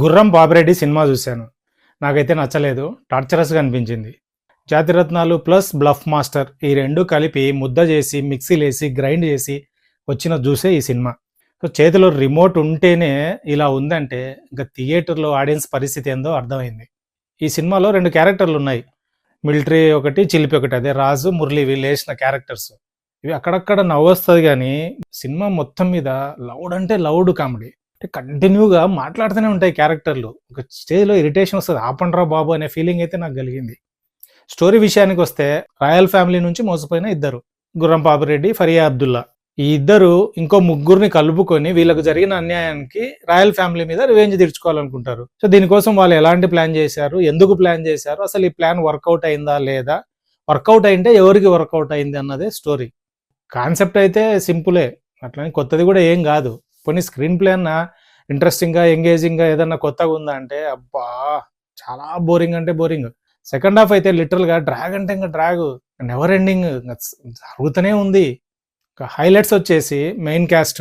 గుర్రం బాపిరెడ్డి సినిమా చూశాను. నాకైతే నచ్చలేదు. టార్చరస్‌గా అనిపించింది. జాతిరత్నాలు ప్లస్ బ్లఫ్ మాస్టర్ ఈ 2 కలిపి ముద్ద చేసి, మిక్సీలేసి, గ్రైండ్ చేసి వచ్చిన జ్యూసే ఈ సినిమా. సో, చేతిలో రిమోట్ ఉంటేనే ఇలా ఉందంటే ఇంక థియేటర్‌లో ఆడియన్స్ పరిస్థితి ఏందో అర్థమైంది. ఈ సినిమాలో 2 క్యారెక్టర్‌లున్నాయి. మిలిటరీ ఒకటి, చిలిపి ఒకటి. అదే రాజు, మురళి వీళ్ళేసిన క్యారెక్టర్స్. ఇవి అక్కడక్కడ నవ్వొస్తది గానీ, సినిమా మొత్తం మీద లౌడ్ అంటే లౌడ్ కామెడీ. అంటే కంటిన్యూగా మాట్లాడుతూనే ఉంటాయి క్యారెక్టర్లు. ఒక స్టేజ్‌లో ఇరిటేషన్ వస్తది. ఆపండ్రా బాబు అనే ఫీలింగ్ అయితే నాకు కలిగింది. స్టోరీ విషయానికొస్తే రాయల్ ఫ్యామిలీ నుంచి మోసపోయిన ఇద్దరు. గుర్రం పాపిరెడ్డి, ఫరియా అబ్దుల్లా. ఈ ఇద్దరు ఇంకో ముగ్గురిని కలుపుకొని వీళ్ళకు జరిగిన అన్యాయానికి రాయల్ ఫ్యామిలీ మీద రివెంజ్ తీర్చుకోవాలనుకుంటారు. సో, దీనికోసం వాళ్ళు ఎలాంటి ప్లాన్ చేశారు? ఎందుకు ప్లాన్ చేశారు? అసలు ఈ ప్లాన్ వర్కౌట్ అయిందా లేదా? వర్కౌట్ అయింటే ఎవరికి వర్కౌట్ అయింది అన్నదే స్టోరీ. కాన్సెప్ట్ అయితే సింపులే. అట్లని కొత్తది కూడా ఏం కాదు. పోనీ స్క్రీన్ ప్లే అన్నా ఇంట్రెస్టింగ్‌గా, ఎంగేజింగ్‌గా ఏదన్నా కొత్తగా ఉందా అంటే అబ్బా! చాలా బోరింగ్ అంటే బోరింగ్. సెకండ్ హాఫ్ అయితే లిటరల్‌గా డ్రాగ్ అంటే ఇంక డ్రాగు. నెవర్ ఎండింగ్ జరుగుతూనే ఉంది. హైలైట్స్ వచ్చేసి main caste,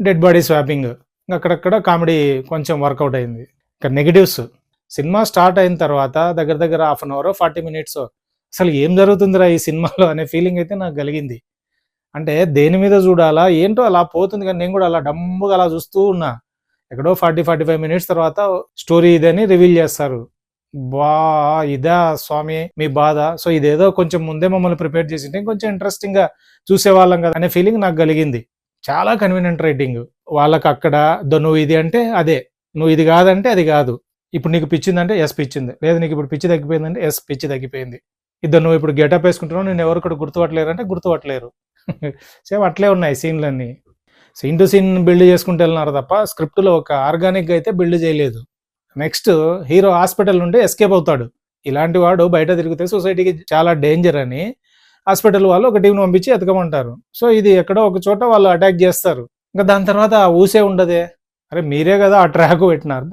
dead body swapping. అక్కడక్కడ కామెడీ కొంచెం వర్కౌట్ అయింది. ఇక నెగెటివ్స్, సినిమా స్టార్ట్ అయిన తర్వాత దగ్గర దగ్గర హాఫ్ అన్ అవరో, 40 మినిట్సో అసలు ఏం జరుగుతుందిరా ఈ సినిమాలో అనే ఫీలింగ్ అయితే నాకు కలిగింది. అంటే దేని మీద చూడాలా ఏంటో అలా పోతుంది కానీ నేను కూడా అలా డంబుగా అలా చూస్తూ ఉన్నా. ఎక్కడో 45 మినిట్స్ తర్వాత స్టోరీ ఇదని రివీల్ చేస్తారు. బా ఇదా స్వామి మీ బాధ. సో, ఇదేదో కొంచెం ముందే మమ్మల్ని ప్రిపేర్ చేసింటే కొంచెం ఇంట్రెస్టింగ్‌గా చూసేవాళ్ళం కదా అనే ఫీలింగ్ నాకు కలిగింది. చాలా కన్వీనియంట్ రైటింగ్. వాళ్ళకి అక్కడ నువ్వు ఇది అంటే అదే, నువ్వు ఇది కాదంటే అది కాదు. ఇప్పుడు నీకు పిచ్చిందంటే ఎస్ పిచ్చింది, లేదు నీకు ఇప్పుడు పిచ్చి తగ్గిపోయిందంటే ఎస్ పిచ్చి తగ్గిపోయింది. ఇద్దరు నువ్వు ఇప్పుడు గెటప్ వేసుకుంటున్నావు, నేను ఎవరు కూడా గుర్తుపట్టలేరు అంటే గుర్తుపట్టలేరు. సేమ్ అట్లే ఉన్నాయి సీన్లన్నీ. సీన్ టు సీన్ బిల్డ్ చేసుకుంటూ వెళ్ళినారు తప్ప స్క్రిప్ట్లో ఒక ఆర్గానిక్గా అయితే బిల్డ్ చేయలేదు. నెక్స్ట్ హీరో హాస్పిటల్ నుండి ఎస్కేప్ అవుతాడు. ఇలాంటి వాడు బయట తిరిగితే సొసైటీకి చాలా డేంజర్ అని హాస్పిటల్ వాళ్ళు ఒక టీంను పంపించి ఎతకమంటారు. సో, ఇది ఎక్కడో ఒక చోట వాళ్ళు అటాక్ చేస్తారు. ఇంకా దాని తర్వాత ఆ ఊసే ఉండదే. అరే మీరే కదా ఆ ట్రాక్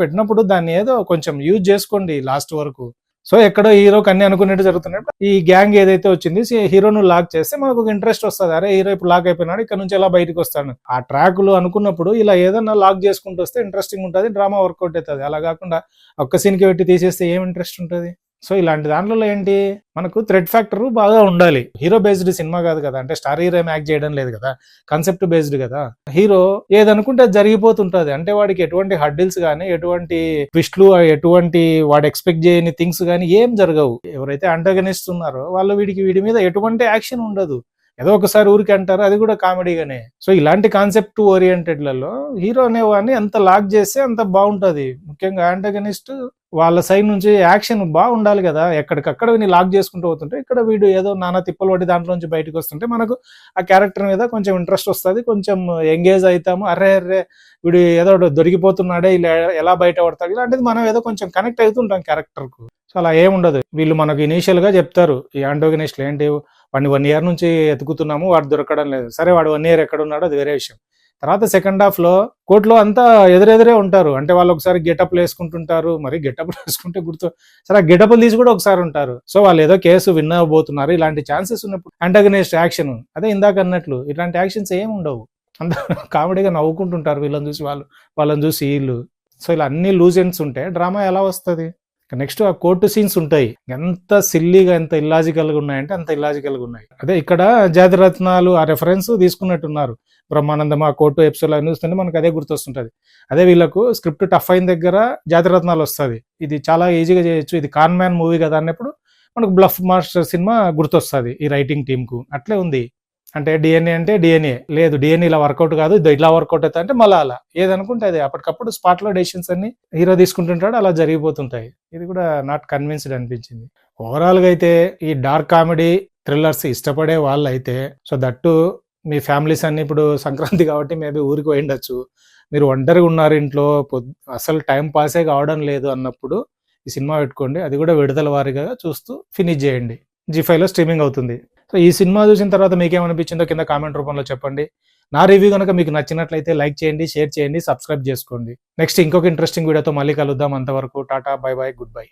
పెట్టినప్పుడు దాన్ని ఏదో కొంచెం యూజ్ చేసుకోండి లాస్ట్ వరకు. సో, ఎక్కడో హీరోకి అన్ని అనుకున్నట్టు జరుగుతున్నప్పుడు ఈ గ్యాంగ్ ఏదైతే వచ్చింది హీరోను లాక్ చేస్తే మనకు ఒక ఇంట్రెస్ట్ వస్తుంది. అరే హీరో ఇప్పుడు లాక్ అయిపోయినాడు, ఇక్కడ నుంచి ఎలా బయటకు వస్తాడు. ఆ ట్రాక్లు అనుకున్నప్పుడు ఇలా ఏదన్నా లాక్ చేసుకుంటూ వస్తే ఇంట్రెస్టింగ్ ఉంటుంది, డ్రామా వర్కౌట్ అవుతుంది. అలా కాకుండా ఒక్క సీన్కి పెట్టి తీసేస్తే ఏం ఇంట్రెస్ట్ ఉంటుంది? సో, ఇలాంటి దాంట్లో ఏంటి మనకు థ్రెడ్ ఫ్యాక్టర్ బాగా ఉండాలి. హీరో బేస్డ్ సినిమా కాదు కదా, అంటే స్టార్ హీరో యాక్ట్ చేయడం లేదు కదా, కాన్సెప్ట్ బేస్డ్ కదా. హీరో ఏదనుకుంటే అది జరిగిపోతుంటది. అంటే వాడికి ఎటువంటి హడ్డిల్స్ కానీ, ఎటువంటి ట్విస్ట్లు, ఎటువంటి వాడు ఎక్స్పెక్ట్ చేయని థింగ్స్ కానీ ఏం జరగవు. ఎవరైతే అంటగనిస్ట్ ఉన్నారో వాళ్ళు వీడి మీద ఎటువంటి యాక్షన్ ఉండదు. ఏదో ఒకసారి ఊరికి అంటారు, అది కూడా కామెడీగానే. సో, ఇలాంటి కాన్సెప్ట్ ఓరియంటెడ్లలో హీరో అనేవాడిని ఎంత లాక్ చేస్తే అంత బాగుంటది. ముఖ్యంగా యాంటగనిస్ట్ వాళ్ళ సైడ్ నుంచి యాక్షన్ బాగుండాలి కదా. ఎక్కడికక్కడ వీడిని లాక్ చేసుకుంటూ పోతుంటే ఇక్కడ వీడు ఏదో నానా తిప్పలు పడి దాంట్లో నుంచి బయటకు వస్తుంటే మనకు ఆ క్యారెక్టర్ మీద కొంచెం ఇంట్రెస్ట్ వస్తుంది, కొంచెం ఎంగేజ్ అవుతాము. అర్రే వీడు ఏదో దొరికిపోతున్నాడే, ఇలా ఎలా బయట పడతాడు, ఇలాంటిది మనం ఏదో కొంచెం కనెక్ట్ అవుతుంటాం క్యారెక్టర్కు. సో, అలా ఏముండదు. వీళ్ళు మనకు ఇనీషియల్గా చెప్తారు ఈ యాంటోగనిస్టులు ఏంటి, వాడిని 1 year నుంచి ఎతుకుతున్నాము, వాడు దొరకడం లేదు. సరే వాడు 1 year ఎక్కడ ఉన్నాడో అది వేరే విషయం. తర్వాత సెకండ్ హాఫ్లో కోర్టులో అంతా ఎదురెదురే ఉంటారు. అంటే వాళ్ళు ఒకసారి గెటప్లు వేసుకుంటుంటారు, మరి గెటప్లు వేసుకుంటే గుర్తు సరే గెటప్లు తీసి కూడా ఒకసారి ఉంటారు. సో, వాళ్ళు ఏదో కేసు విన్ అవ్వబోతున్నారు, ఇలాంటి ఛాన్సెస్ ఉన్నప్పుడు యాంటగనిస్ట్ యాక్షన్ అదే ఇందాక అన్నట్లు ఇట్లాంటి యాక్షన్స్ ఏమి ఉండవు. అంత కామెడీగా నవ్వుకుంటుంటారు వీళ్ళని చూసి వాళ్ళని చూసి వీళ్ళు. సో, ఇలా అన్ని లూజ్ ఎండ్స్ ఉంటే డ్రామా ఎలా వస్తుంది? నెక్స్ట్ ఆ కోర్టు సీన్స్ ఉంటాయి, ఎంత సిల్లీగా ఎంత ఇల్లాజికల్గా ఉన్నాయంటే అంత ఇల్లాజికల్గా ఉన్నాయి. అదే ఇక్కడ జాతిరత్నాలు ఆ రెఫరెన్స్ తీసుకున్నట్టున్నారు. బ్రహ్మానందం ఆ కోర్టు ఎపిసోడ్ అని చూస్తుంటే మనకు అదే గుర్తొస్తుంటది. అదే వీళ్ళకు స్క్రిప్ట్ టఫ్ అయిన దగ్గర జాతిరత్నాలు వస్తుంది, ఇది చాలా ఈజీగా చేయొచ్చు, ఇది కాన్ మ్యాన్ మూవీ కదా అన్నప్పుడు మనకు బ్లఫ్ మాస్టర్ సినిమా గుర్తొస్తుంది ఈ రైటింగ్ టీంకు. అట్లే ఉంది. అంటే డిఎన్ఏ అంటే డిఎన్ఏ లేదు, డిఎన్ఏ ఇలా వర్కౌట్ కాదు, ఇలా వర్కౌట్ అవుతా అంటే మళ్ళీ అలా ఏదనుకుంటే అది అప్పటికప్పుడు స్పాట్లో డెసిషన్స్ అన్ని హీరో తీసుకుంటుంటాడు, అలా జరిగిపోతుంటాయి. ఇది కూడా నాట్ కన్విన్స్డ్ అనిపించింది. ఓవరాల్గా అయితే ఈ డార్క్ కామెడీ థ్రిల్లర్స్ ఇష్టపడే వాళ్ళు అయితే, సో దట్టు మీ ఫ్యామిలీస్ అన్ని ఇప్పుడు సంక్రాంతి కాబట్టి మేబీ ఊరికి పోయిండొచ్చు, మీరు ఒంటరిగా ఉన్నారు ఇంట్లో, అసలు టైం పాసే కావడం లేదు అన్నప్పుడు ఈ సినిమా పెట్టుకోండి. అది కూడా విడుదల వారీగా చూస్తూ ఫినిష్ చేయండి. G5లో స్ట్రీమింగ్ అవుతుంది. సో, ఈ సినిమా చూసిన తర్వాత మీకేమనిపించిందో కింద కామెంట్ రూపంలో చెప్పండి. నా రివ్యూ కనుక మీకు నచ్చినట్లయితే లైక్ చేయండి, షేర్ చేయండి, సబ్స్క్రైబ్ చేసుకోండి. నెక్స్ట్ ఇంకొక ఇంట్రెస్టింగ్ వీడియోతో మళ్ళీ కలుద్దాం. అంతవరకు Tata, by by, good bye.